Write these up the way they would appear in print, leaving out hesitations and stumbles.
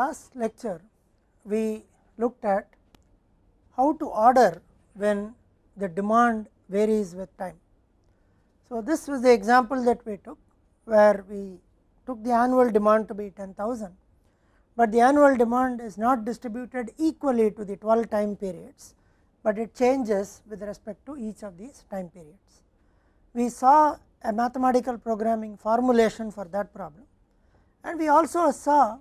last lecture we looked at how to order when the demand varies with time. So, this was the example that we took, where we took the annual demand to be 10,000, but the annual demand is not distributed equally to the 12 time periods, but it changes with respect to each of these time periods. We saw a mathematical programming formulation for that problem, and we also saw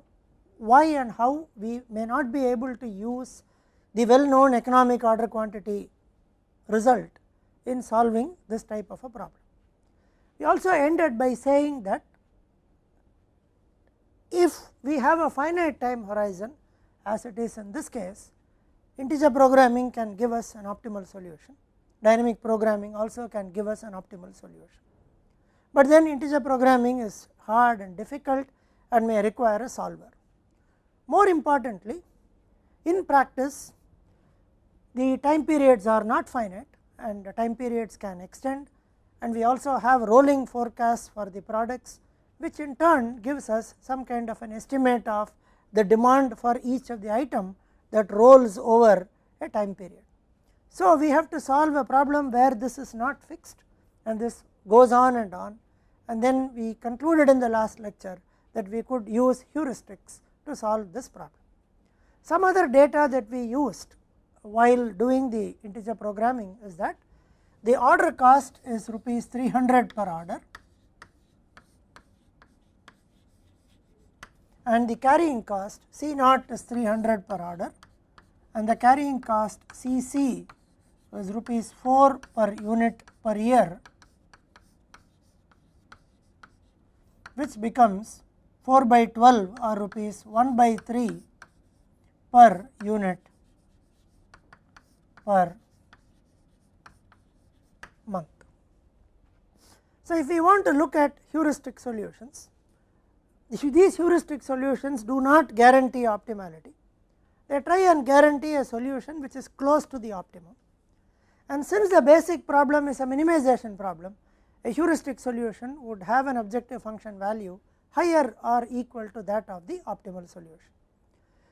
why and how we may not be able to use the well known economic order quantity result in solving this type of a problem. We also ended by saying that if we have a finite time horizon, as it is in this case, integer programming can give us an optimal solution, dynamic programming also can give us an optimal solution, but then integer programming is hard and difficult and may require a solver. More importantly, in practice the time periods are not finite and the time periods can extend, and we also have rolling forecasts for the products, which in turn gives us some kind of an estimate of the demand for each of the item that rolls over a time period. So, we have to solve a problem where this is not fixed and this goes on, and then we concluded in the last lecture that we could use heuristics to solve this problem. Some other data that we used while doing the integer programming is that the order cost is rupees 300 per order, and the carrying cost C naught is 300 per order, and the carrying cost C c was rupees 4 per unit per year, which becomes 4 by 12 or rupees 1 by 3 per unit per month. So, if we want to look at heuristic solutions, these heuristic solutions do not guarantee optimality. They try and guarantee a solution which is close to the optimum, and since the basic problem is a minimization problem, a heuristic solution would have an objective function value higher or equal to that of the optimal solution.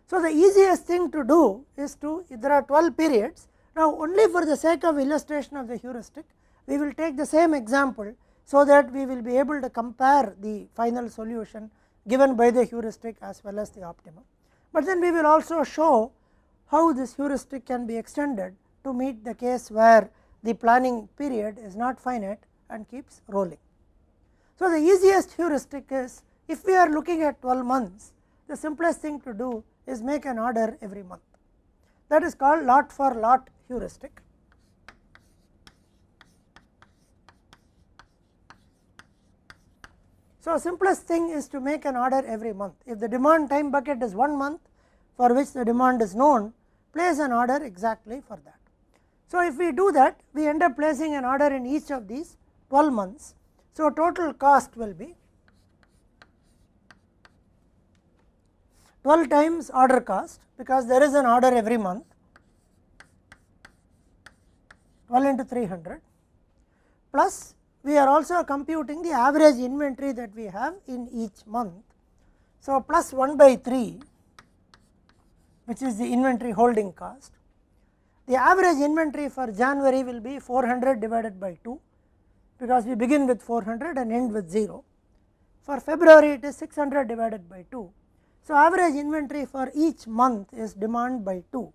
So, the easiest thing to do is if there are 12 periods, now only for the sake of illustration of the heuristic we will take the same example, so that we will be able to compare the final solution given by the heuristic as well as the optimum. But then we will also show how this heuristic can be extended to meet the case where the planning period is not finite and keeps rolling. So, the easiest heuristic is, if we are looking at 12 months, the simplest thing to do is make an order every month. That is called lot for lot heuristic. So, simplest thing is to make an order every month. If the demand time bucket is 1 month for which the demand is known, place an order exactly for that. So, if we do that, we end up placing an order in each of these 12 months. So, total cost will be 12 times order cost, because there is an order every month, 12 into 300, plus we are also computing the average inventory that we have in each month. So, plus 1 by 3, which is the inventory holding cost. The average inventory for January will be 400 divided by 2, because we begin with 400 and end with 0. For February it is 600 divided by 2. So, average inventory for each month is demand by 2.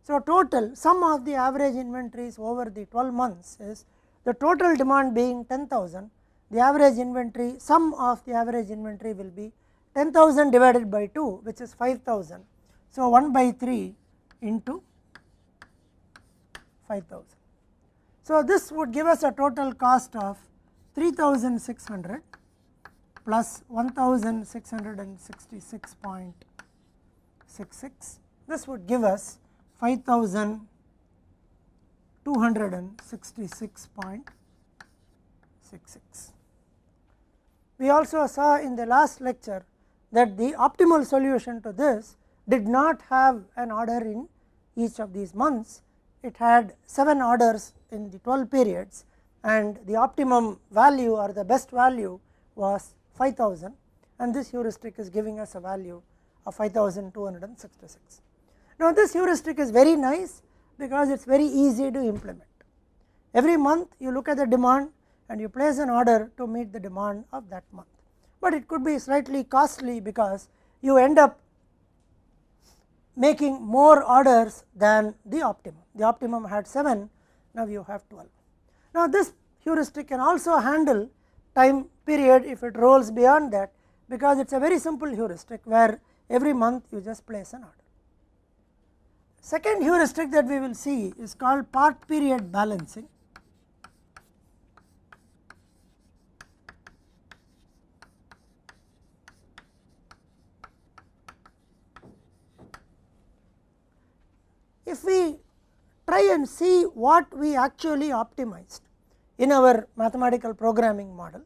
So, total sum of the average inventories over the 12 months is the total demand being 10,000, the average inventory, sum of the average inventory will be 10,000 divided by 2, which is 5,000. So, 1 by 3 into 5,000. So, this would give us a total cost of 3,600 plus 1,666.66. This would give us 5,266.66. We also saw in the last lecture that the optimal solution to this did not have an order in each of these months. It had 7 orders in the 12 periods, and the optimum value or the best value was 5,000, and this heuristic is giving us a value of 5266. Now this heuristic is very nice because it is very easy to implement. Every month you look at the demand and you place an order to meet the demand of that month, but it could be slightly costly because you end up making more orders than the optimum. The optimum had 7, now you have 12. Now this heuristic can also handle time period if it rolls beyond that, because it is a very simple heuristic where every month you just place an order. Second heuristic that we will see is called part period balancing. If we try and see what we actually optimized in our mathematical programming model,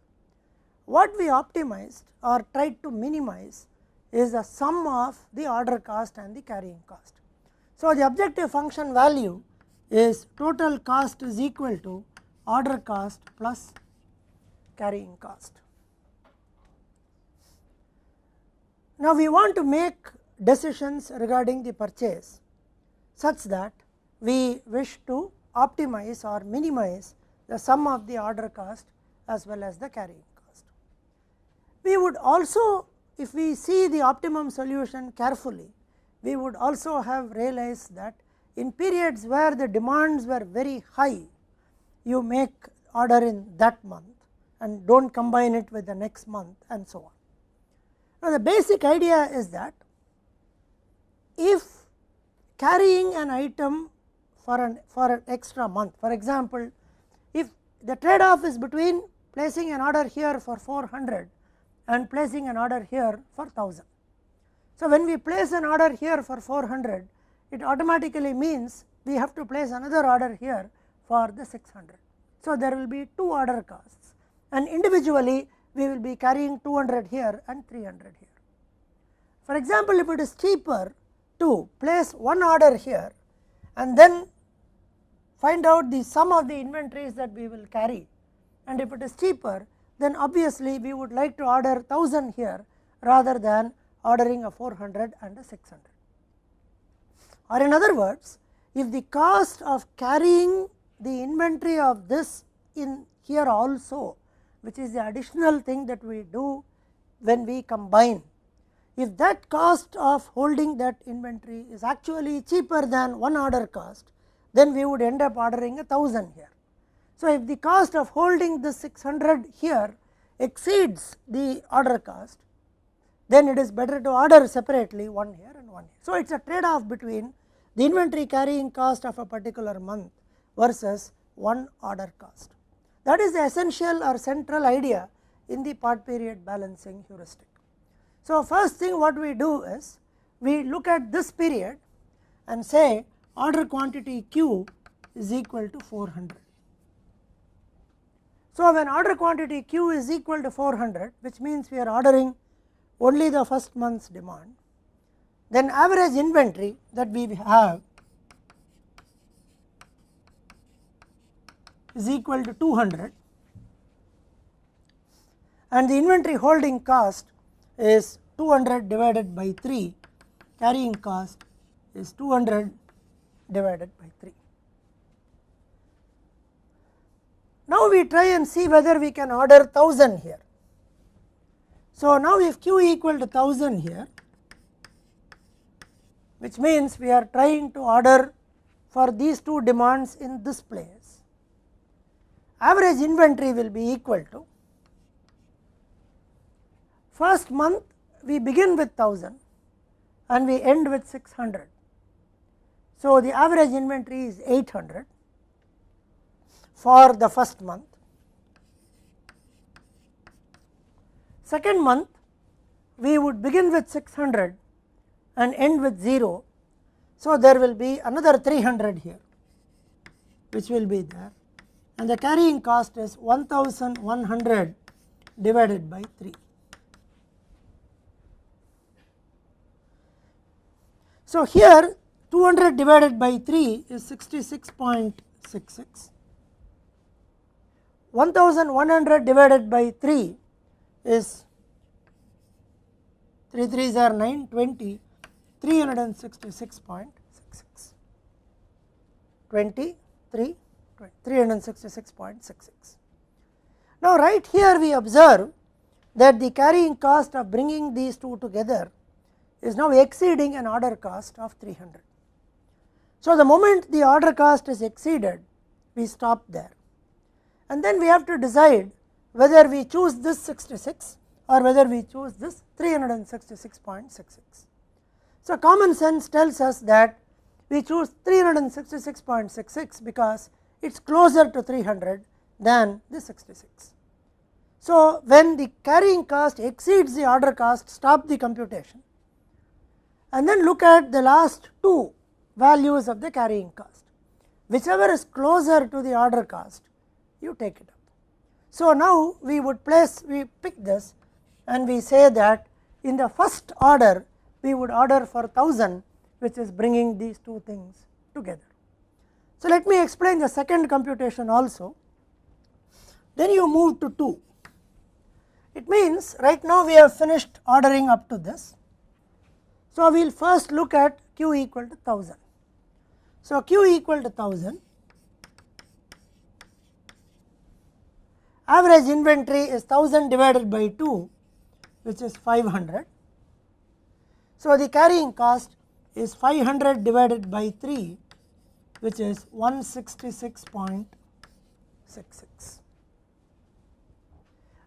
what we optimized or tried to minimize is the sum of the order cost and the carrying cost. So the objective function value is total cost is equal to order cost plus carrying cost. Now we want to make decisions regarding the purchase such that we wish to optimize or minimize the sum of the order cost as well as the carrying cost. We would also, if we see the optimum solution carefully, we would also have realized that in periods where the demands were very high, you make order in that month and do not combine it with the next month and so on. Now the basic idea is that if carrying an item for an extra month, for example, if the trade off is between placing an order here for 400 and placing an order here for 1000. So when we place an order here for 400, it automatically means we have to place another order here for the 600. So there will be 2 order costs, and individually we will be carrying 200 here and 300 here. For example, if it is cheaper to place one order here and then find out the sum of the inventories that we will carry, and if it is cheaper, then obviously we would like to order 1000 here rather than ordering a 400 and a 600. Or in other words, if the cost of carrying the inventory of this in here also, which is the additional thing that we do when we combine, if that cost of holding that inventory is actually cheaper than one order cost, then we would end up ordering 1000 here. So if the cost of holding the 600 here exceeds the order cost, then it is better to order separately one here and one here. So it is a trade off between the inventory carrying cost of a particular month versus one order cost. That is the essential or central idea in the part period balancing heuristic. So first thing what we do is we look at this period and say order quantity Q is equal to 400. So when order quantity Q is equal to 400, which means we are ordering only the first month's demand, then average inventory that we have is equal to 200, and the inventory holding cost is 200 divided by 3, carrying cost is 200 divided by 3. Now we try and see whether we can order 1000 here. So now if Q equal to 1000 here, which means we are trying to order for these two demands in this place, average inventory will be equal to, first month we begin with 1000 and we end with 600. So the average inventory is 800 for the first month. Second month we would begin with 600 and end with 0. So there will be another 300 here which will be there, and the carrying cost is 1100 divided by 3. So here 200 divided by 3 is 66.66, 1100 divided by 3 is 3 3s are 9, 20, 366.66. 20, 3, 366.66. Now, right here we observe that the carrying cost of bringing these two together is now exceeding an order cost of 300. So, the moment the order cost is exceeded, we stop there, and then we have to decide whether we choose this 66 or whether we choose this 366.66. So, common sense tells us that we choose 366.66 because it is closer to 300 than the 66. So, when the carrying cost exceeds the order cost, stop the computation and then look at the last two values of the carrying cost. Whichever is closer to the order cost, you take it up. So, now we pick this and we say that in the first order we would order for 1000, which is bringing these two things together. So, let me explain the second computation also. Then you move to 2. It means right now we have finished ordering up to this. So, we will first look at Q equal to 1000. So, Q equal to 1000, average inventory is 1000 divided by 2, which is 500. So, the carrying cost is 500 divided by 3, which is 166.66.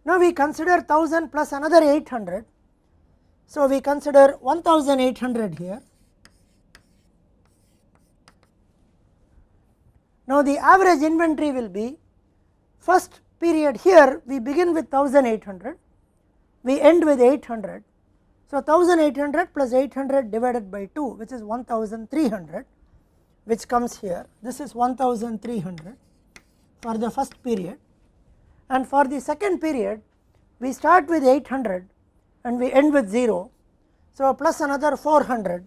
Now, we consider 1000 plus another 800. So, we consider 1800 here. Now, the average inventory will be, first period here we begin with 1800, we end with 800. So, 1800 plus 800 divided by 2, which is 1300, which comes here. This is 1300 for the first period, and for the second period we start with 800 and we end with 0. So, plus another 400.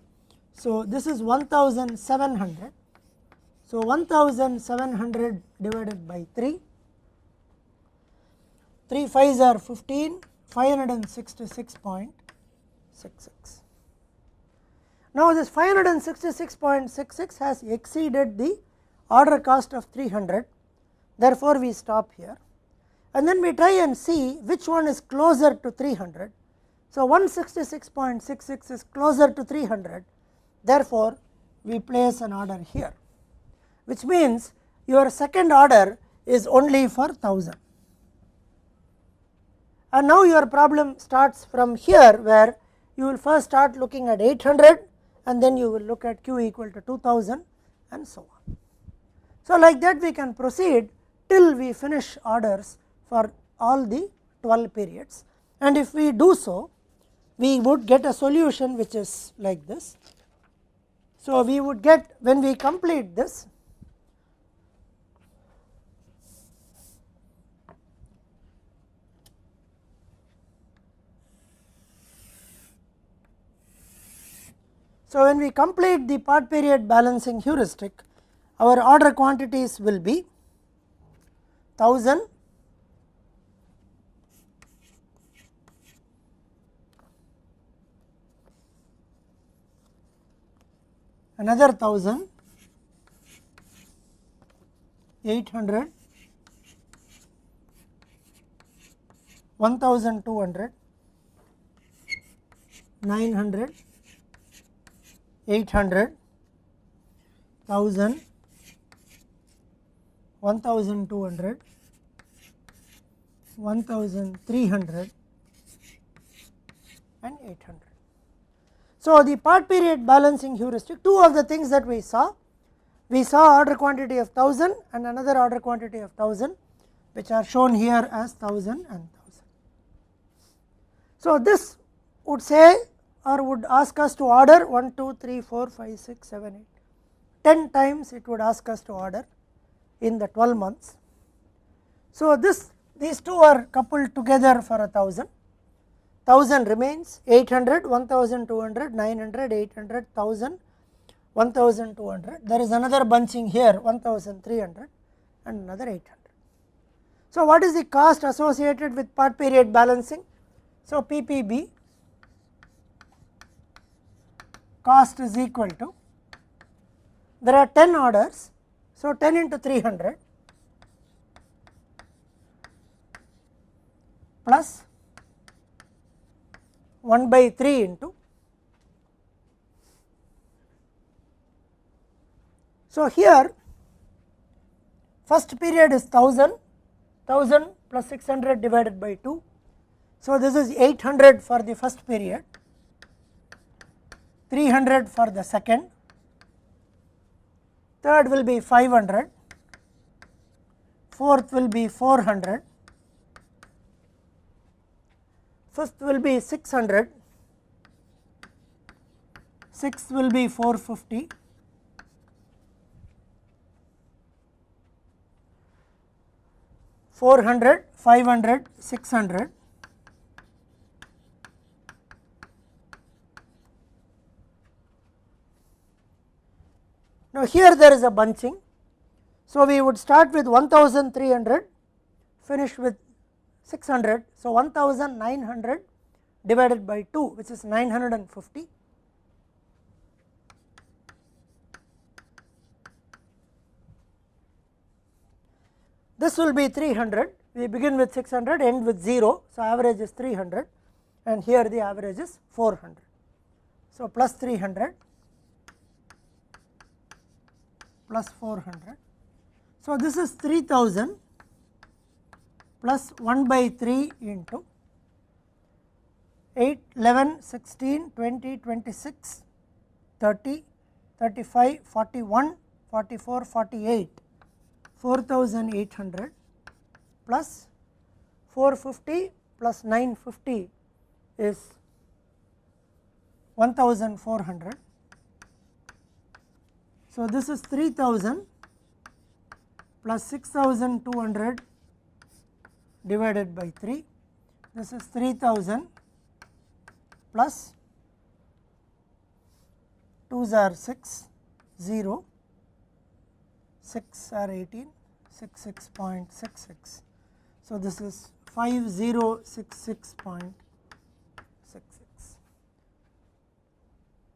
So, this is 1700. So, 1700 divided by 3, 3 5s are 15, 566.66. Now, this 566.66 has exceeded the order cost of 300, therefore, we stop here and then we try and see which one is closer to 300. So, 166.66 is closer to 300, therefore, we place an order here, which means your second order is only for 1000. And now your problem starts from here, where you will first start looking at 800 and then you will look at Q equal to 2000 and so on. So, like that we can proceed till we finish orders for all the 12 periods, and if we do so, we would get a solution which is like this. So, we would get, when we complete this, so when we complete the part period balancing heuristic, our order quantities will be 1000, another 1000, 800, 1200, 900, 800, 1000, 1200, 1300 and 800. So, the part period balancing heuristic, two of the things that we saw order quantity of 1000 and another order quantity of 1000, which are shown here as 1000 and 1000. So, this would say or would ask us to order 1, 2, 3, 4, 5, 6, 7, 8, 10 times it would ask us to order in the 12 months. So, these two are coupled together for 1000. 1000 remains, 800, 1200, 900, 800, 1000, 1200. There is another bunching here 1300 and another 800. So, what is the cost associated with part period balancing? So, PPB cost is equal to, there are 10 orders, so 10 into 300 plus 1 by 3 into, so here first period is 1000 plus 600 divided by 2, so this is 800 for the first period, 300 for the second, third will be 500, fourth will be 400, fifth will be 600, sixth will be 450, 400, 500, 600, now here there is a bunching, so we would start with 1300, finish with 600, so 1900 divided by 2, which is 950. This will be 300, we begin with 600, end with 0, so average is 300, and here the average is 400. So plus 300 plus 400. So this is 3000 plus 1 by 3 into 8, 11, 16, 20, 26, 30, 35, 41, 44, 48, 4800 plus 450 plus 950 is 1400. So this is 3000 plus 6200 divided by 3, this is 3000 plus 2s are 6, 0, 6 are 18, 66.66. So this is 5066.66.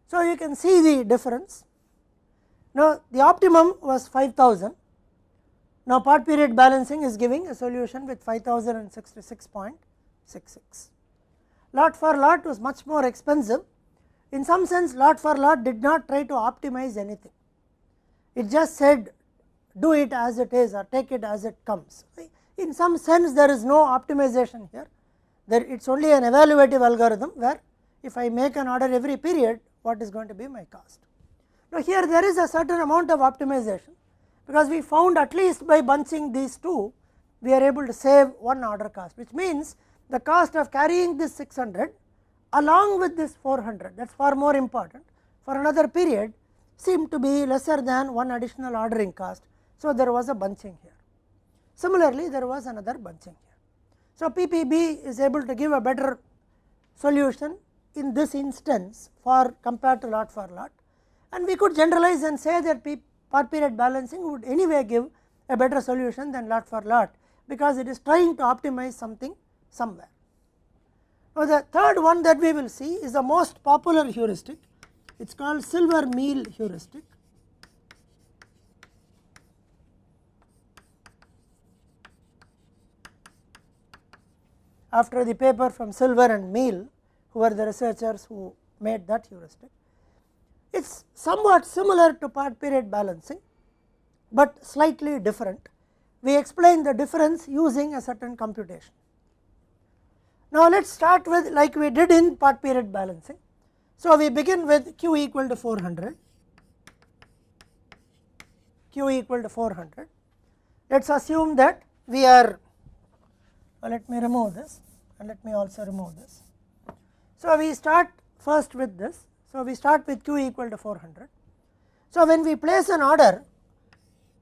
So you can see the difference. Now the optimum was 5000. Now part period balancing is giving a solution with 5066.66. Lot for lot was much more expensive. In some sense, lot for lot did not try to optimize anything. It just said do it as it is or take it as it comes. In some sense there is no optimization here, it is only an evaluative algorithm where if I make an order every period, what is going to be my cost. Now here there is a certain amount of optimization, because we found at least by bunching these two we are able to save one order cost, which means the cost of carrying this 600 along with this 400, that is far more important, for another period seemed to be lesser than one additional ordering cost. So there was a bunching here. Similarly, there was another bunching here. So PPB is able to give a better solution in this instance for compared to lot for lot, and we could generalize and say that part period balancing would anyway give a better solution than lot for lot, because it is trying to optimize something somewhere. Now the third one that we will see is the most popular heuristic. It is called silver meal heuristic. After the paper from Silver and Meal, who were the researchers who made that heuristic. It is somewhat similar to part period balancing, but slightly different. We explain the difference using a certain computation. Now let us start with like we did in part period balancing. So we begin with Q equal to 400, Q equal to 400. Let us assume that we are, let me remove this and let me also remove this. So we start first with this. So we start with Q equal to 400. So when we place an order,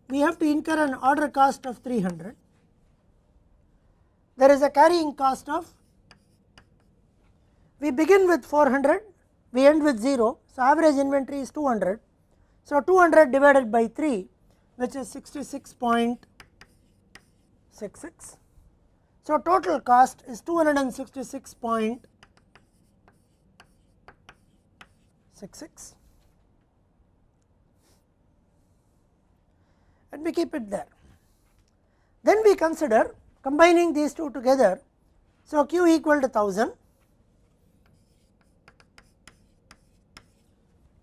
we have to incur an order cost of 300. There is a carrying cost of, we begin with 400, we end with 0, so average inventory is 200. So 200 divided by 3, which is 66.66. So total cost is 266.66. and we keep it there. Then we consider combining these two together. So, Q equal to 1000.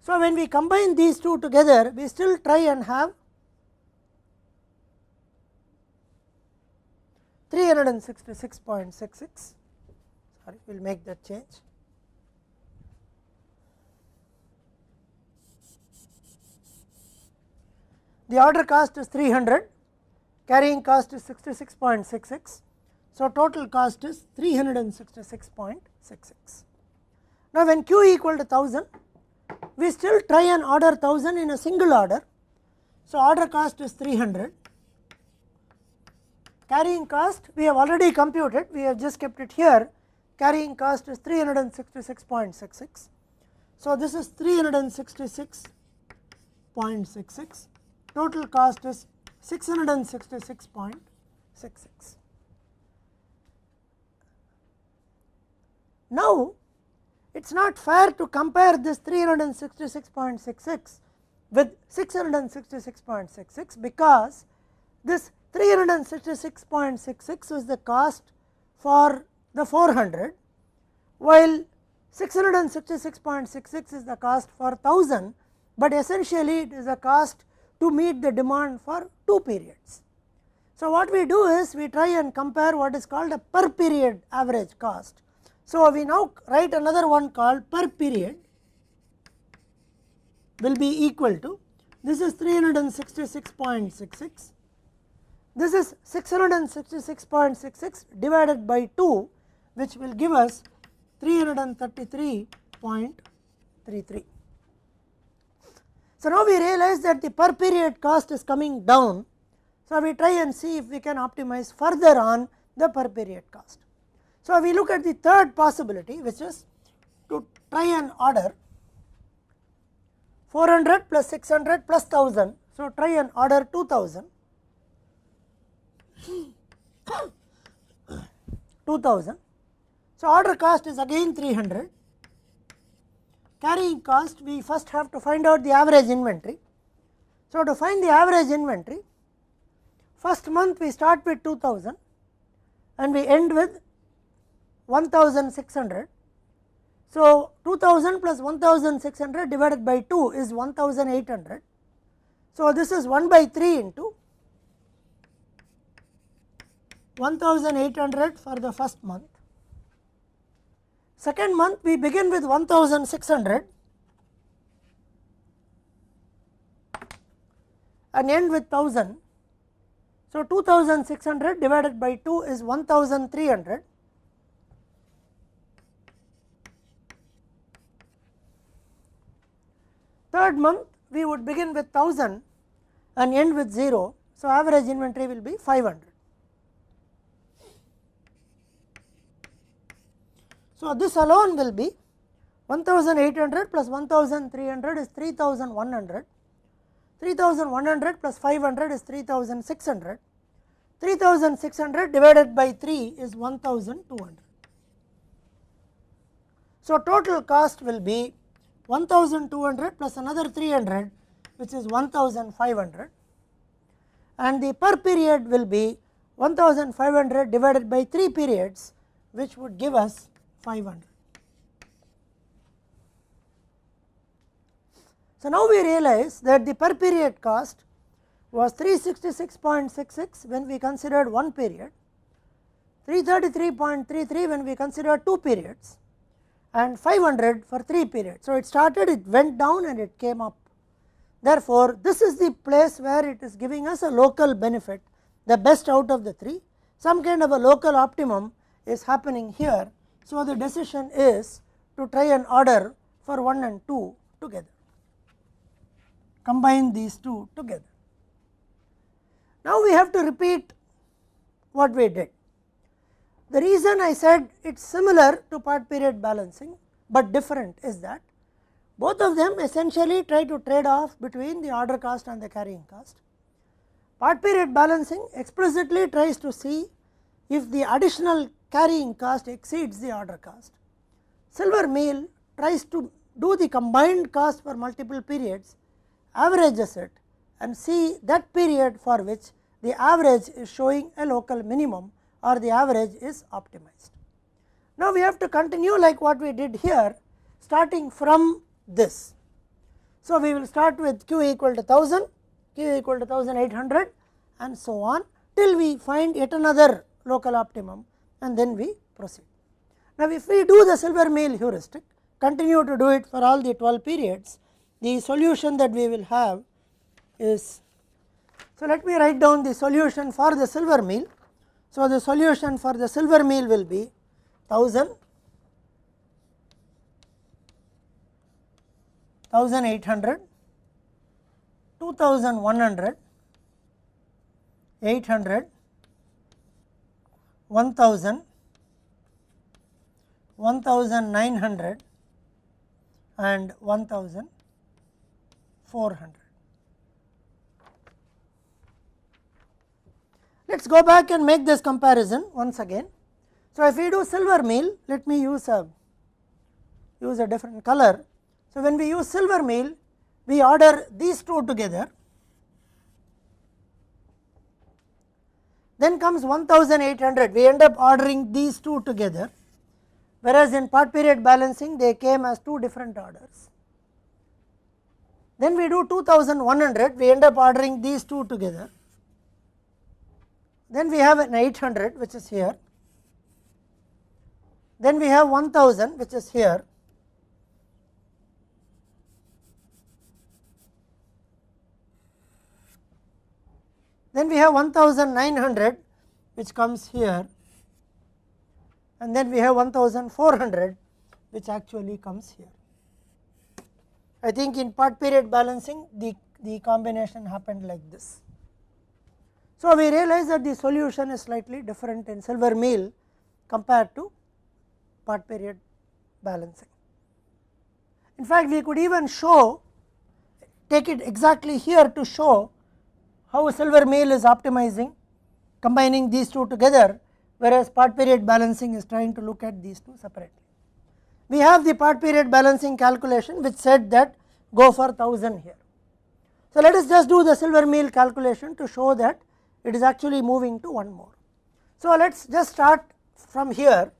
So, when we combine these two together, we still try and have 366.66. Sorry, we will make that change. The order cost is 300, carrying cost is 66.66. So, total cost is 366.66. Now, when Q equal to 1000, we still try and order 1000 in a single order. So, order cost is 300, carrying cost we have already computed, we have just kept it here, carrying cost is 366.66. So, this is 366.66, total cost is 666.66. Now, it is not fair to compare this 366.66 with 666.66 because this 366.66 is the cost for the 400, while 666.66 is the cost for 1000, but essentially it is a cost to meet the demand for 2 periods. So, what we do is we try and compare what is called a per period average cost. So, we now write another one called per period will be equal to, this is 366.66, this is 666.66 divided by 2, which will give us 333.33. So, now we realize that the per period cost is coming down. So, we try and see if we can optimize further on the per period cost. So, we look at the third possibility, which is to try and order 400 plus 600 plus 1000. So, try and order 2000, 2000. So, order cost is again 300, carrying cost we first have to find out the average inventory. So, to find the average inventory, first month we start with 2000 and we end with 1600. So, 2000 plus 1600 divided by 2 is 1800. So, this is 1 by 3 into 1800 for the first month. Second month we begin with 1600 and end with 1000. So, 2600 divided by 2 is 1300. Third month we would begin with 1000 and end with 0. So, average inventory will be 500. So, this alone will be 1800 plus 1300 is 3100, 3100 plus 500 is 3600, 3600 divided by 3 is 1200. So, total cost will be 1200 plus another 300, which is 1500, and the per period will be 1500 divided by 3 periods, which would give us 500. So, now we realize that the per period cost was 366.66 when we considered 1 period, 333.33 when we considered 2 periods, and 500 for 3 periods. So, it started, it went down and it came up. Therefore, this is the place where it is giving us a local benefit, the best out of the 3. Some kind of a local optimum is happening here. So, the decision is to try and order for 1 and 2 together, combine these two together. Now, we have to repeat what we did. The reason I said it is similar to part period balancing, but different is that both of them essentially try to trade off between the order cost and the carrying cost. Part period balancing explicitly tries to see if the additional carrying cost exceeds the order cost. Silver meal tries to do the combined cost for multiple periods, averages it and see that period for which the average is showing a local minimum or the average is optimized. Now, we have to continue like what we did here, starting from this. So, we will start with q equal to 1000, q equal to 1800 and so on till we find yet another local optimum and then we proceed. Now, if we do the silver meal heuristic, continue to do it for all the 12 periods, the solution that we will have is, so let me write down the solution for the silver meal. So, the solution for the silver meal will be 1000, 1800, 2100, 800, 1000, 1900 and 1400. Let us go back and make this comparison once again. So, if we do silver meal, let me use a different color. So, when we use silver meal, we order these two together, then comes 1800, we end up ordering these two together, whereas in part period balancing they came as two different orders. Then we do 2100, we end up ordering these two together, then we have an 800 which is here, then we have 1000 which is here, then we have 1900 which comes here, and then we have 1400 which actually comes here. I think in part period balancing the combination happened like this. So, we realize that the solution is slightly different in silver meal compared to part period balancing. In fact, we could even show, take it exactly here to show how silver meal is optimizing, combining these two together, whereas part period balancing is trying to look at these two separately. We have the part period balancing calculation which said that go for 1000 here. So, let us just do the silver meal calculation to show that it is actually moving to one more. So, let us just start from here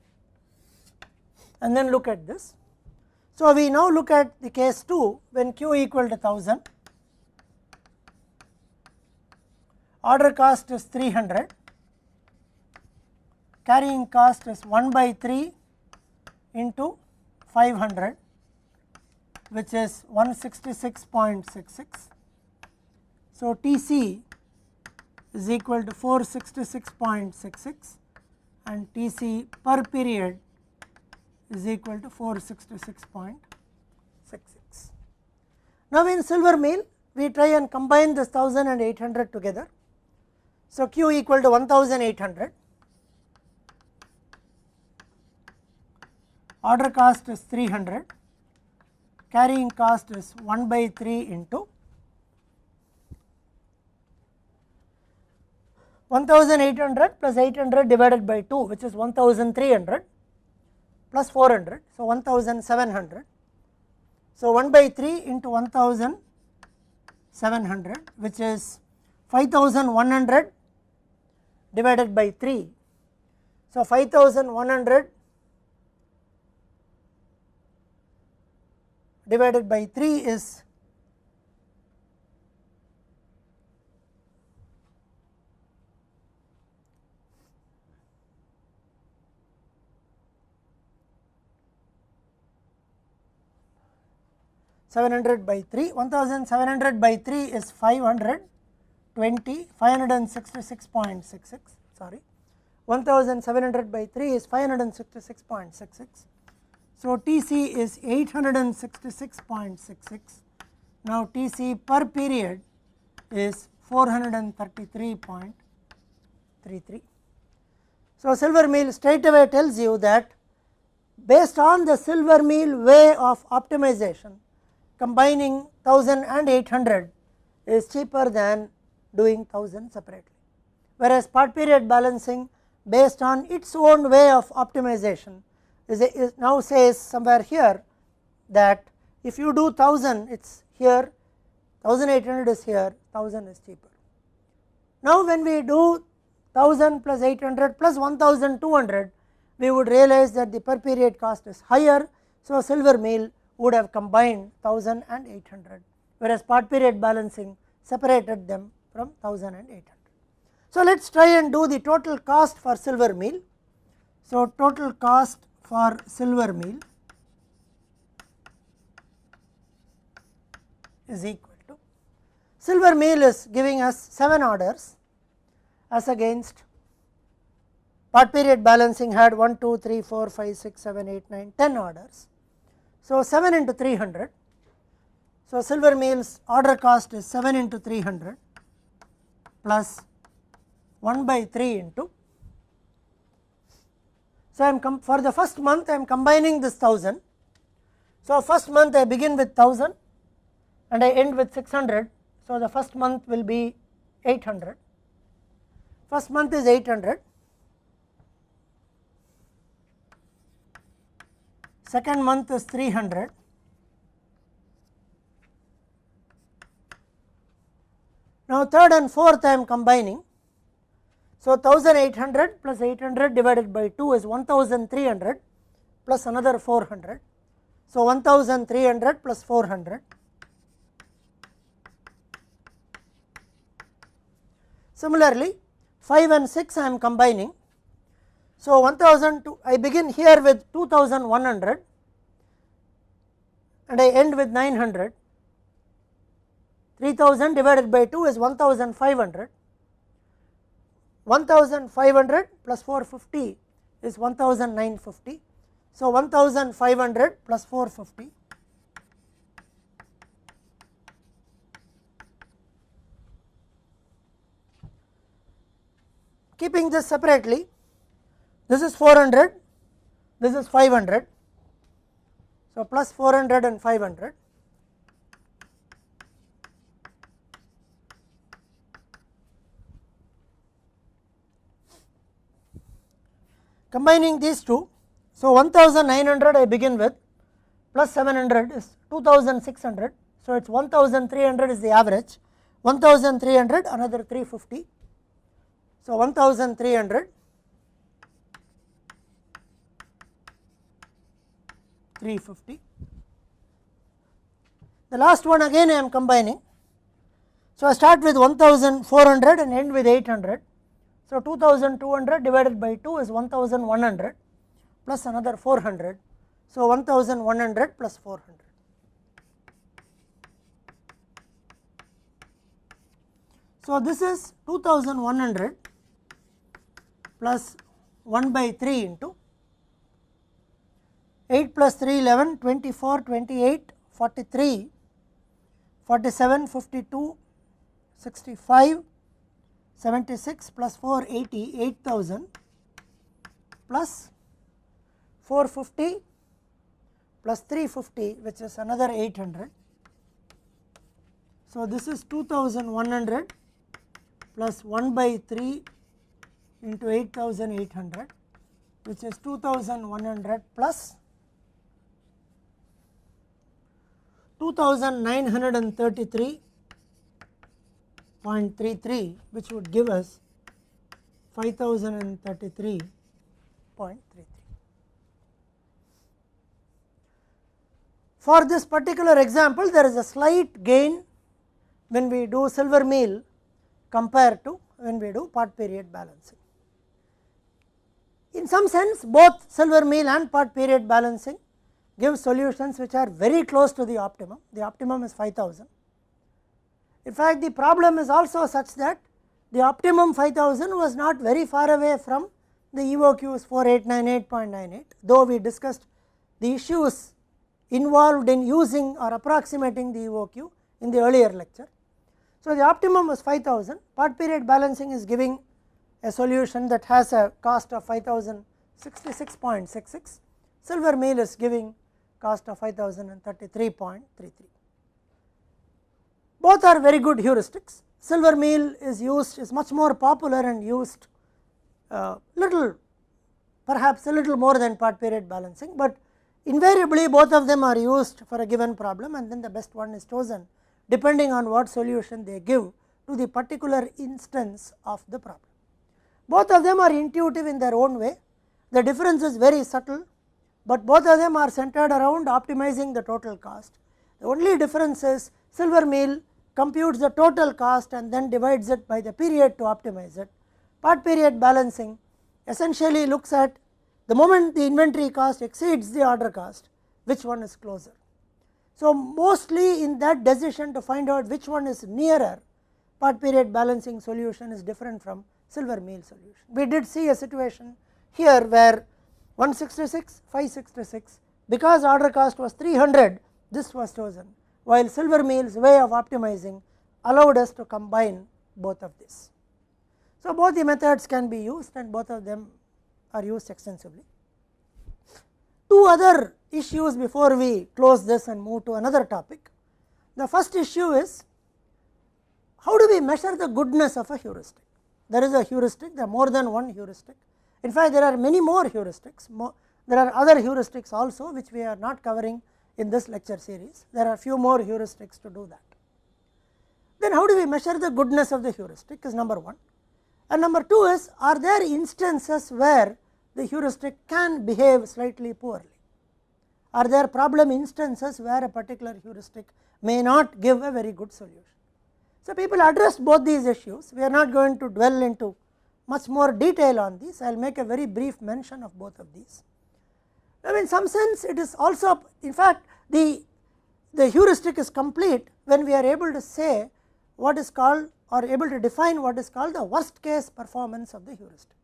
and then look at this. So, we now look at the case 2 when q equal to 1000, order cost is 300, carrying cost is 1 by 3 into 500 which is 166.66. So, TC is equal to 466.66 and TC per period is equal to 466.66. Now, in silver meal we try and combine this 1000 and 800 together. So, q equal to 1800, order cost is 300, carrying cost is 1 by 3 into 1800 plus 800 divided by 2 which is 1300 plus 400. So, 1700. So, 1 by 3 into 1700 which is 5100 divided by 3. So, 5100 divided by 3 is 700 by 3, 1700 by 3 is 520, 566.66, sorry, 1700 by 3 is 566.66. So, TC is 866.66. Now, TC per period is 433.33. So, silver meal straight away tells you that based on the silver meal way of optimization, combining 1000 and 800 is cheaper than doing 1000 separately, whereas part period balancing based on its own way of optimization is now says somewhere here that if you do 1000 it is here, 1800 is here, 1000 is cheaper. Now when we do 1000 plus 800 plus 1200, we would realize that the per period cost is higher. So silver meal would have combined 1000 and 800, whereas part period balancing separated them from 1000 and 800. So let us try and do the total cost for silver meal. So total cost for silver meal is equal to, silver meal is giving us 7 orders as against part period balancing had 1, 2, 3, 4, 5, 6, 7, 8, 9, 10 orders. So 7 into 300. So silver meal's order cost is 7 into 300 plus 1 by 3 into. So I am for the first month I am combining this 1000. So first month I begin with 1000 and I end with 600. So the first month will be 800. First month is 800. Second month is 300. Now third and fourth I am combining. So 1800 plus 800 divided by 2 is 1300 plus another 400. So 1300 plus 400. Similarly 5 and 6 I am combining. So 1002 I begin here with 2100 and I end with 900. 3000 divided by 2 is 1500. 1500 plus 450 is 1950. So 1500 plus 450 keeping this separately, this is 400, this is 500. So plus 400 and 500. Combining these two, so 1900 I begin with plus 700 is 2600. So it is 1300 is the average, 1300 another 350. So 1300 350. The last one again I am combining. So I start with 1400 and end with 800. So 2200 divided by 2 is 1100 plus another 400. So 1100 plus 400. So this is 2100 plus 1 by 3 into 8 plus 3 11, 24, 28, 43, 47, 52, 65, 76 plus 4 80, 8000 plus 450 plus 350 which is another 800. So this is 2100 plus 1 by 3 into 8800 which is 2100 plus 2933.33 which would give us 5033.33. For this particular example, there is a slight gain when we do silver meal compared to when we do part period balancing. In some sense, both silver meal and part period balancing give solutions which are very close to the optimum. The optimum is 5000. In fact, the problem is also such that the optimum 5000 was not very far away from the EOQs 4898.98, though we discussed the issues involved in using or approximating the EOQ in the earlier lecture. So the optimum was 5000, part period balancing is giving a solution that has a cost of 5066.66, silver meal is giving cost of 5033.33. Both are very good heuristics. Silver meal is much more popular and used perhaps a little more than part period balancing, but invariably both of them are used for a given problem and then the best one is chosen depending on what solution they give to the particular instance of the problem. Both of them are intuitive in their own way, the difference is very subtle, but both of them are centered around optimizing the total cost. The only difference is Silvermeal computes the total cost and then divides it by the period to optimize it. Part period balancing essentially looks at the moment the inventory cost exceeds the order cost, which one is closer. So, mostly in that decision to find out which one is nearer, part period balancing solution is different from Silvermeal solution. We did see a situation here where 166, 566, because order cost was 300, this was chosen, while Silvermeal's way of optimizing allowed us to combine both of this. So, both the methods can be used and both of them are used extensively. Two other issues before we close this and move to another topic. The first issue is, how do we measure the goodness of a heuristic? There is a heuristic, there are more than one heuristic. In fact, there are many more heuristics, there are other heuristics also which we are not covering in this lecture series. There are few more heuristics to do that. Then how do we measure the goodness of the heuristic is number one. And number two is, are there instances where the heuristic can behave slightly poorly? Are there problem instances where a particular heuristic may not give a very good solution? So, people addressed both these issues. We are not going to dwell into much more detail on these. I will make a very brief mention of both of these. Now, in some sense it is also, in fact, the heuristic is complete when we are able to say what is called, or able to define what is called the worst case performance of the heuristic.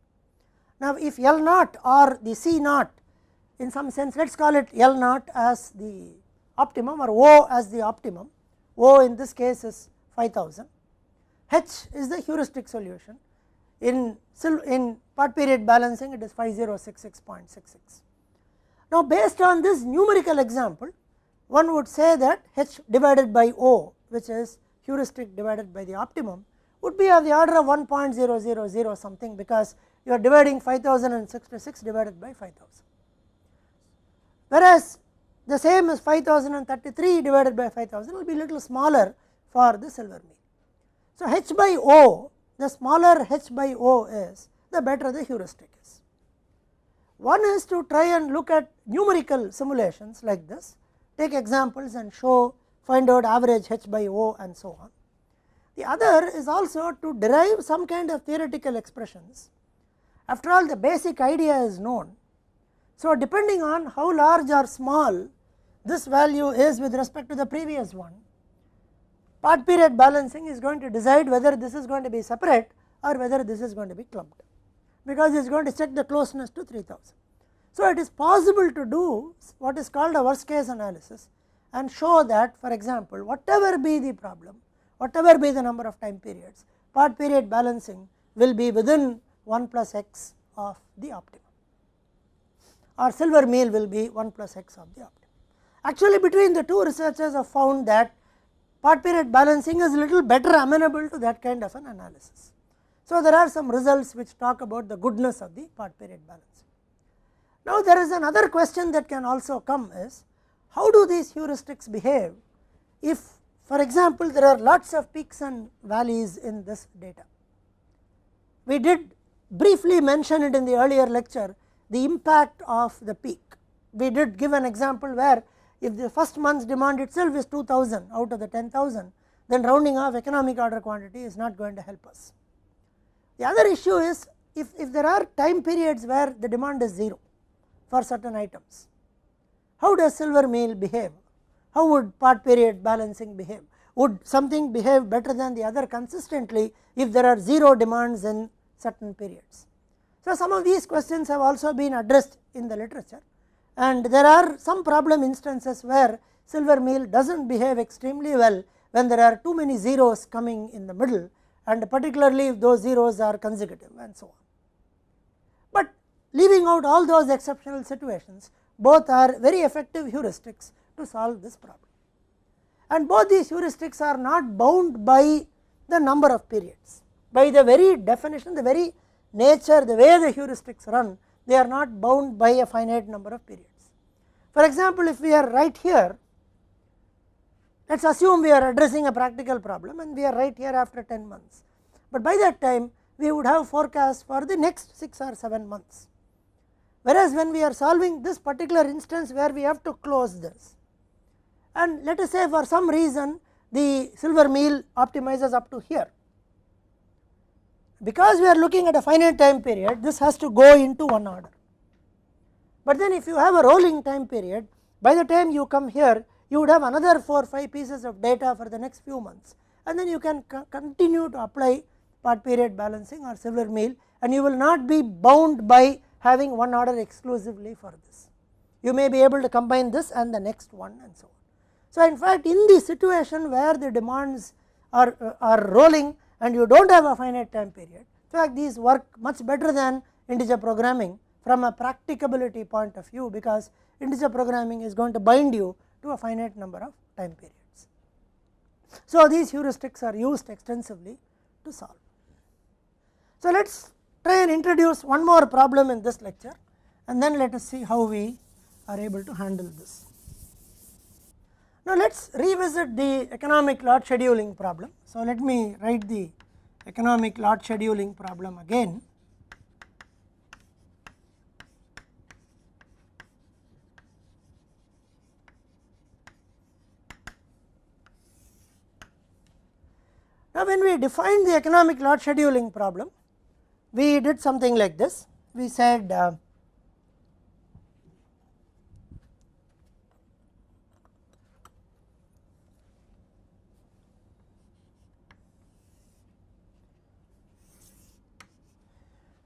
Now, if L naught or the C naught, in some sense let us call it L naught as the optimum or O as the optimum, O in this case is 5000, H is the heuristic solution, in part period balancing it is 5066.66. Now, based on this numerical example, one would say that H divided by O, which is heuristic divided by the optimum, would be of the order of 1.000 something, because you are dividing 5066 divided by 5000, whereas the same as 5033 divided by 5000 will be little smaller for the Silvermeal. So, H by O, the smaller H by O is, the better the heuristic is. One is to try and look at numerical simulations like this, take examples and show, find out average H by O and so on. The other is also to derive some kind of theoretical expressions. After all, the basic idea is known. So, depending on how large or small this value is with respect to the previous one, part period balancing is going to decide whether this is going to be separate or whether this is going to be clumped, because it is going to check the closeness to 3000. So, it is possible to do what is called a worst case analysis and show that, for example, whatever be the problem, whatever be the number of time periods, part period balancing will be within 1 plus x of the optimum, or Silvermeal will be 1 plus x of the optimum. Actually, between the two, researchers have found that part period balancing is a little better amenable to that kind of an analysis. So, there are some results which talk about the goodness of the part period balancing. Now, there is another question that can also come is, how do these heuristics behave if, for example, there are lots of peaks and valleys in this data? We did briefly mention it in the earlier lecture, the impact of the peak. We did give an example where if the first month's demand itself is 2000 out of the 10,000, then rounding off economic order quantity is not going to help us. The other issue is, if there are time periods where the demand is 0 for certain items, how does Silvermeal behave? How would part period balancing behave? Would something behave better than the other consistently if there are 0 demands in certain periods? So, some of these questions have also been addressed in the literature, and there are some problem instances where Silvermeal does not behave extremely well when there are too many zeros coming in the middle, and particularly if those zeros are consecutive and so on. But leaving out all those exceptional situations, both are very effective heuristics to solve this problem. And both these heuristics are not bound by the number of periods. By the very definition, the very nature, the way the heuristics run, they are not bound by a finite number of periods. For example, if we are right here, Let us assume we are addressing a practical problem and we are right here after 10 months, but by that time we would have forecast for the next 6 or 7 months. Whereas when we are solving this particular instance where we have to close this, and let us say for some reason the silver meal optimizes up to here, because we are looking at a finite time period, this has to go into one order. But then if you have a rolling time period, by the time you come here you would have another 4 or 5 pieces of data for the next few months, and then you can continue to apply part period balancing or silver meal, and you will not be bound by having one order exclusively for this. You may be able to combine this and the next one and so on. So in fact, in the situation where the demands are rolling and you do not have a finite time period, in fact these work much better than integer programming from a practicability point of view, because integer programming is going to bind you to a finite number of time periods. So these heuristics are used extensively to solve. So let us try and introduce one more problem in this lecture, and then let us see how we are able to handle this. Now let us revisit the economic lot scheduling problem. So let me write the economic lot scheduling problem again. Now when we defined the economic lot scheduling problem, we did something like this. We said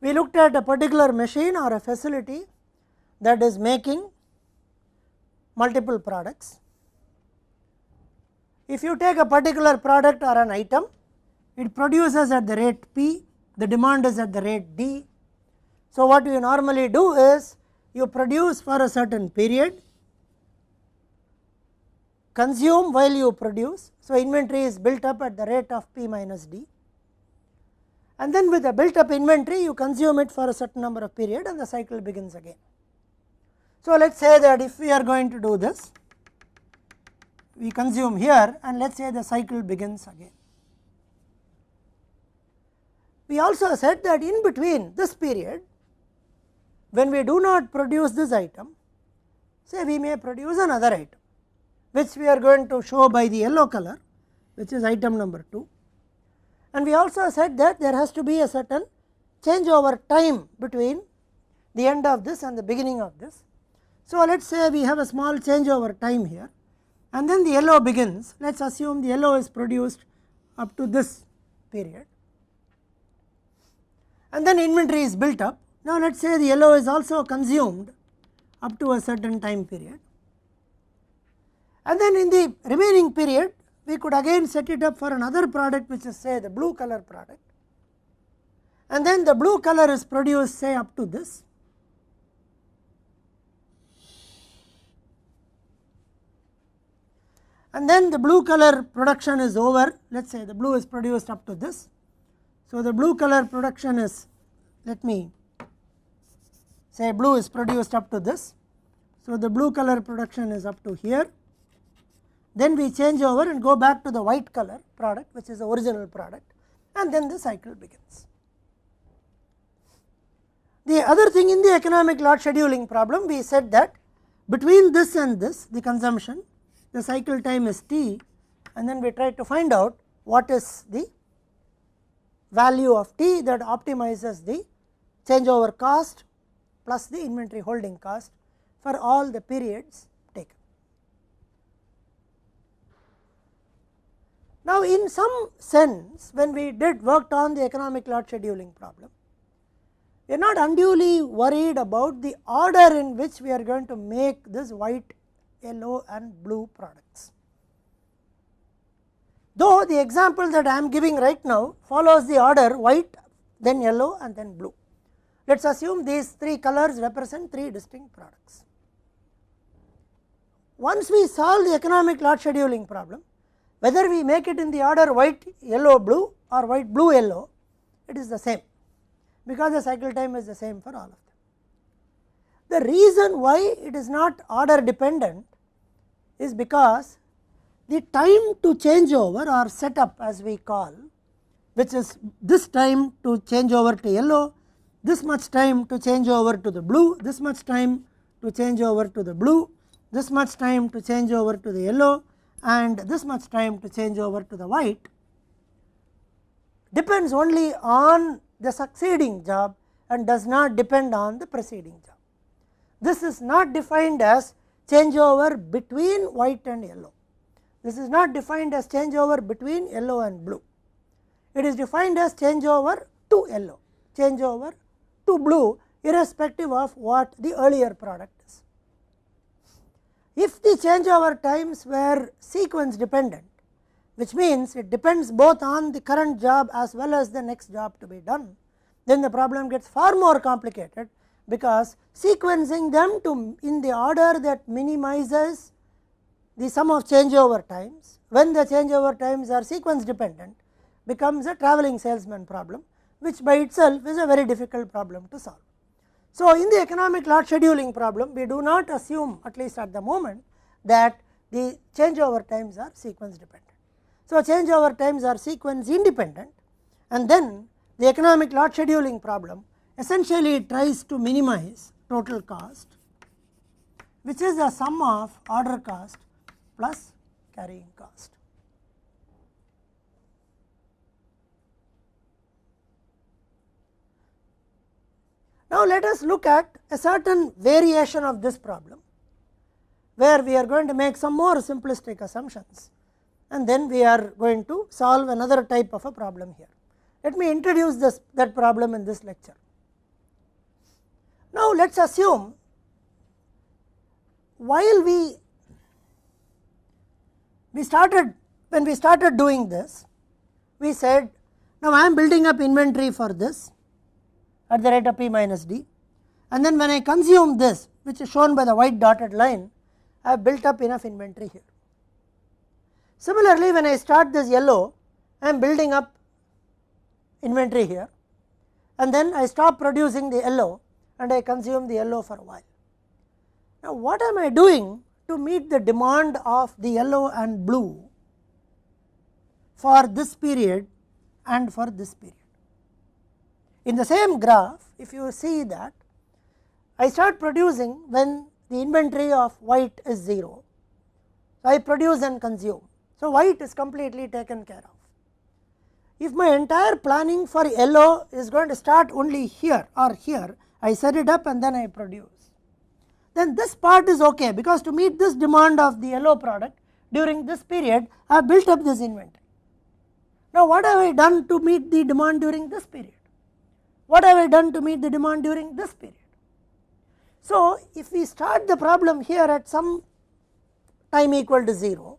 we looked at a particular machine or a facility that is making multiple products. If you take a particular product or an item, it produces at the rate P, the demand is at the rate D. So what you normally do is you produce for a certain period, consume while you produce, so inventory is built up at the rate of P minus D, and then with the built up inventory you consume it for a certain number of period and the cycle begins again. So let us say that if we are going to do this, we consume here and let us say the cycle begins again. We also said that in between this period, when we do not produce this item, say we may produce another item, which we are going to show by the yellow color, which is item number 2. And we also said that there has to be a certain changeover time between the end of this and the beginning of this. So let us say we have a small changeover time here, and then the yellow begins. Let us assume the yellow is produced up to this period, and then inventory is built up. Now let us say the yellow is also consumed up to a certain time period, and then in the remaining period we could again set it up for another product, which is say the blue color product, and then the blue color is produced say up to this, and then the blue color production is over. Let us say the blue is produced up to this. So the blue color production is, let me say blue is produced up to this. So the blue color production is up to here. Then we change over and go back to the white color product, which is the original product, and then the cycle begins. The other thing in the economic lot scheduling problem, we said that between this and this, the consumption, the cycle time is T, and then we try to find out what is the value of T that optimizes the changeover cost plus the inventory holding cost for all the periods taken. Now in some sense, when we worked on the economic lot scheduling problem, we are not unduly worried about the order in which we are going to make this white, yellow and blue products. Though the example that I am giving right now follows the order white, then yellow and then blue. Let us assume these 3 colors represent 3 distinct products. Once we solve the economic lot scheduling problem, whether we make it in the order white, yellow, blue or white, blue, yellow, it is the same, because the cycle time is the same for all of them. The reason why it is not order dependent is because the time to change over or setup as we call, which is this time to change over to yellow, this much time to change over to the blue, this much time to change over to the blue, this much time to change over to the yellow, and this much time to change over to the white, depends only on the succeeding job and does not depend on the preceding job. This is not defined as changeover between white and yellow. This is not defined as changeover between yellow and blue. It is defined as changeover to yellow, changeover to blue, irrespective of what the earlier product is. If the changeover times were sequence dependent, which means it depends both on the current job as well as the next job to be done, then the problem gets far more complicated, because sequencing them to in the order that minimizes the sum of changeover times, when the changeover times are sequence dependent, becomes a travelling salesman problem, which by itself is a very difficult problem to solve. So, in the economic lot scheduling problem, we do not assume, at least at the moment, that the changeover times are sequence dependent. So, changeover times are sequence independent, and then the economic lot scheduling problem essentially tries to minimize total cost, which is the sum of order cost plus carrying cost. Now, let us look at a certain variation of this problem, where we are going to make some more simplistic assumptions, and then we are going to solve another type of a problem here. Let me introduce that problem in this lecture. Now, let us assume while when we started doing this, we said, now I am building up inventory for this at the rate of P minus D, and then when I consume this, which is shown by the white dotted line, I have built up enough inventory here. Similarly, when I start this yellow, I am building up inventory here, and then I stop producing the yellow and I consume the yellow for a while. Now, what am I doing to meet the demand of the yellow and blue for this period and for this period? In the same graph, if you see that I start producing when the inventory of white is 0, so I produce and consume. So, white is completely taken care of. If my entire planning for yellow is going to start only here or here, I set it up and then I produce, then this part is okay, because to meet this demand of the yellow product during this period, I have built up this inventory. Now, what have I done to meet the demand during this period? What have I done to meet the demand during this period? So, if we start the problem here at some time equal to 0,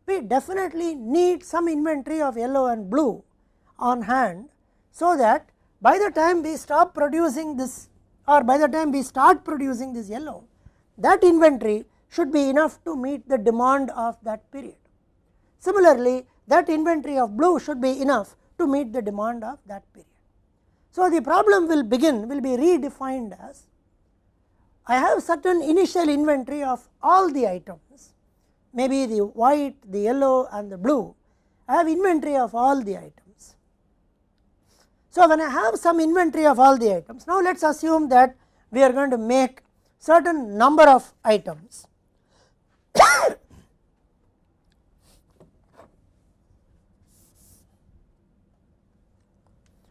we definitely need some inventory of yellow and blue on hand, so that by the time we stop producing this, or by the time we start producing this yellow, that inventory should be enough to meet the demand of that period. Similarly, that inventory of blue should be enough to meet the demand of that period. So, the problem will be redefined as, I have certain initial inventory of all the items, maybe the white, the yellow and the blue, I have inventory of all the items. So, when I have some inventory of all the items, now let us assume that we are going to make certain number of items.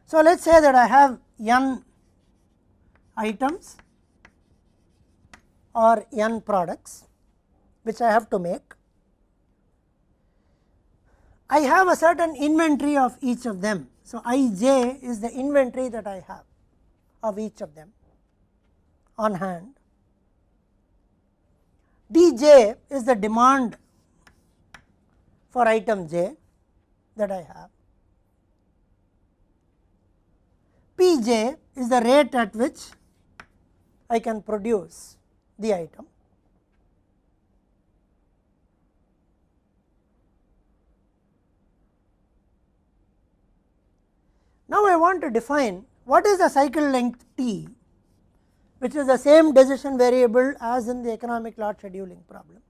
So, let us say that I have n items or n products which I have to make. I have a certain inventory of each of them. So, Ij is the inventory that I have of each of them on hand. Dj is the demand for item j that I have. Pj is the rate at which I can produce the item. Now, I want to define what is the cycle length T, which is the same decision variable as in the economic lot scheduling problem.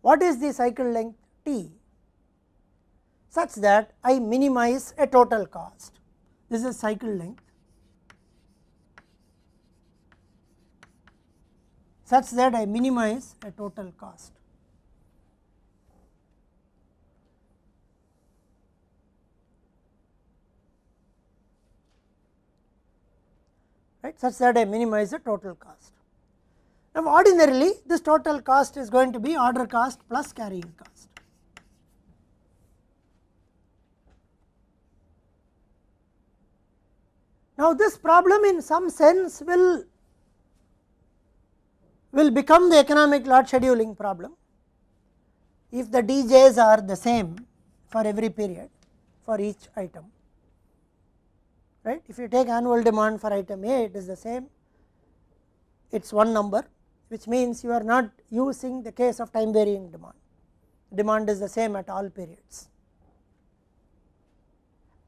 What is the cycle length T such that I minimize a total cost. This is cycle length such that I minimize a total cost. Right, such that I minimize the total cost. Now, ordinarily this total cost is going to be order cost plus carrying cost. Now, this problem in some sense will become the economic lot scheduling problem if the DJs are the same for every period for each item. Right? If you take annual demand for item A, it is the same, it is one number, which means you are not using the case of time varying demand. Demand is the same at all periods.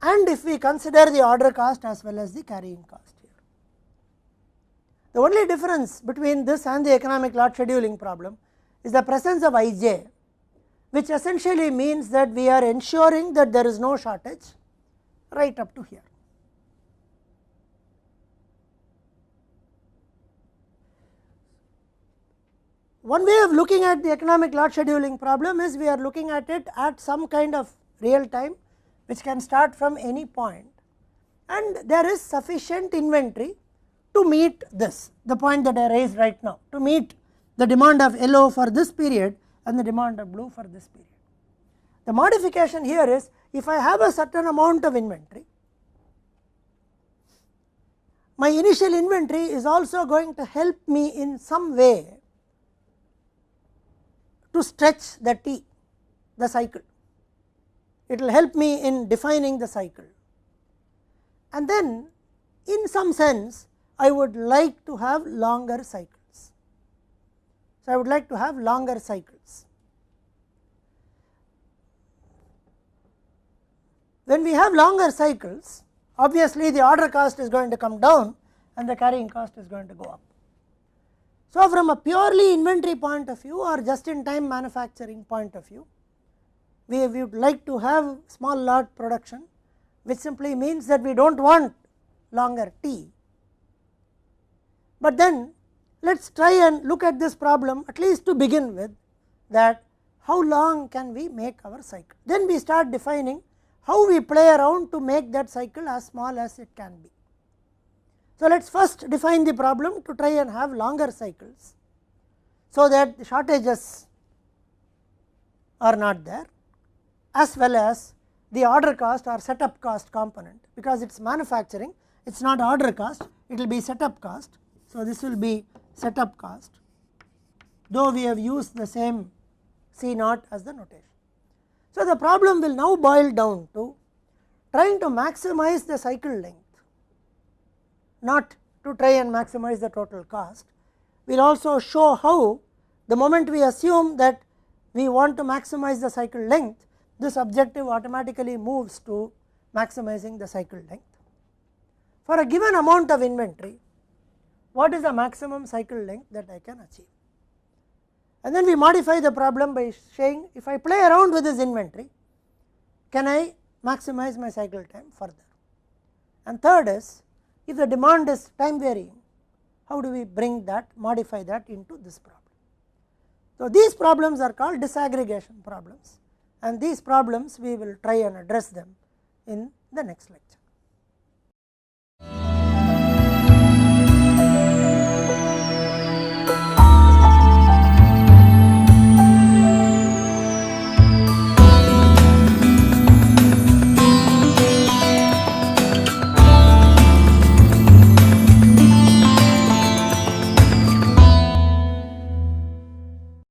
And if we consider the order cost as well as the carrying cost here. The only difference between this and the economic lot scheduling problem is the presence of Ij, which essentially means that we are ensuring that there is no shortage right up to here. One way of looking at the economic lot scheduling problem is we are looking at it at some kind of real time which can start from any point, and there is sufficient inventory to meet this, the point that I raised right now, to meet the demand of yellow for this period and the demand of blue for this period. The modification here is if I have a certain amount of inventory, my initial inventory is also going to help me in some way to stretch the T, the cycle. It will help me in defining the cycle, and then in some sense I would like to have longer cycles. So, I would like to have longer cycles. When we have longer cycles, obviously the order cost is going to come down and the carrying cost is going to go up. So, from a purely inventory point of view or just in time manufacturing point of view, we would like to have small lot production, which simply means that we do not want longer T. But then let us try and look at this problem at least to begin with, that how long can we make our cycle. Then we start defining how we play around to make that cycle as small as it can be. So, let us first define the problem to try and have longer cycles, so that the shortages are not there, as well as the order cost or setup cost component, because it is manufacturing, it is not order cost, it will be setup cost. So, this will be setup cost, though we have used the same C naught as the notation. So, the problem will now boil down to trying to maximize the cycle length, not to try and maximize the total cost. We will also show how the moment we assume that we want to maximize the cycle length, this objective automatically moves to maximizing the cycle length. For a given amount of inventory, what is the maximum cycle length that I can achieve? And then we modify the problem by saying if I play around with this inventory, can I maximize my cycle time further? And third is, if the demand is time varying, how do we bring that, modify that into this problem? So, these problems are called disaggregation problems, and these problems we will try and address them in the next lecture.